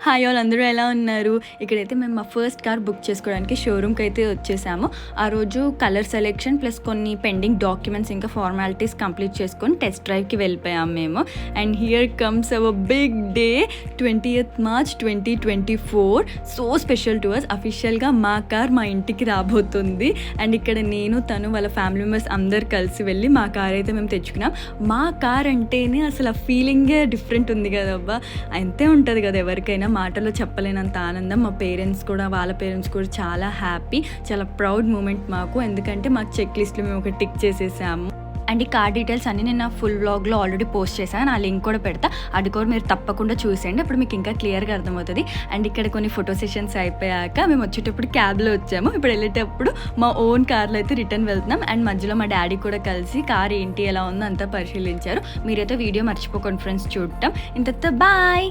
Hi all, అందరూ ఎలా ఉన్నారు? ఇక్కడైతే మేము మా ఫస్ట్ కార్ బుక్ చేసుకోవడానికి షోరూమ్కి అయితే వచ్చేసాము. ఆ రోజు కలర్ సెలెక్షన్ ప్లస్ కొన్ని పెండింగ్ డాక్యుమెంట్స్ ఇంకా ఫార్మాలిటీస్ కంప్లీట్ చేసుకొని టెస్ట్ డ్రైవ్కి వెళ్ళిపోయాము మేము. And here comes our big day, 20th March 2024. So special to us. అఫీషియల్గా మా కార్ మా ఇంటికి రాబోతుంది. అండ్ ఇక్కడ నేను, తను, వాళ్ళ ఫ్యామిలీ మెంబర్స్ అందరు కలిసి వెళ్ళి మా కార్ అయితే మేము తెచ్చుకున్నాం. మా కార్ అంటేనే అసలు ఆ ఫీలింగే డిఫరెంట్ ఉంది కదబ్బా. అంతే ఉంటుంది కదా ఎవరికైనా, మాటలో చెప్పలేనంత ఆనందం. మా పేరెంట్స్ కూడా, వాళ్ళ పేరెంట్స్ కూడా చాలా హ్యాపీ, చాలా ప్రౌడ్ మూమెంట్ మాకు. ఎందుకంటే మాకు చెక్ లిస్ట్లో మేము ఒక టిక్ చేసేసాము. అండ్ ఈ కార్ డీటెయిల్స్ అన్నీ నేను నా ఫుల్ వ్లాగ్లో ఆల్రెడీ పోస్ట్ చేశాను, ఆ లింక్ కూడా పెడతా. అది కూడా మీరు తప్పకుండా చూసేయండి, అప్పుడు మీకు ఇంకా క్లియర్గా అర్థమవుతుంది. అండ్ ఇక్కడ కొన్ని ఫోటో సెషన్స్ అయిపోయాక మేము వచ్చేటప్పుడు క్యాబ్లో వచ్చాము. ఇప్పుడు వెళ్ళేటప్పుడు మా ఓన్ కార్లో అయితే రిటర్న్ వెళ్తున్నాం. అండ్ మధ్యలో మా డాడీ కూడా కలిసి కార్ ఏంటి ఎలా ఉందో అంతా పరిశీలించారు. మీరైతే వీడియో మర్చిపోకండి ఫ్రెండ్స్ చూడటం. ఇంత బాయ్.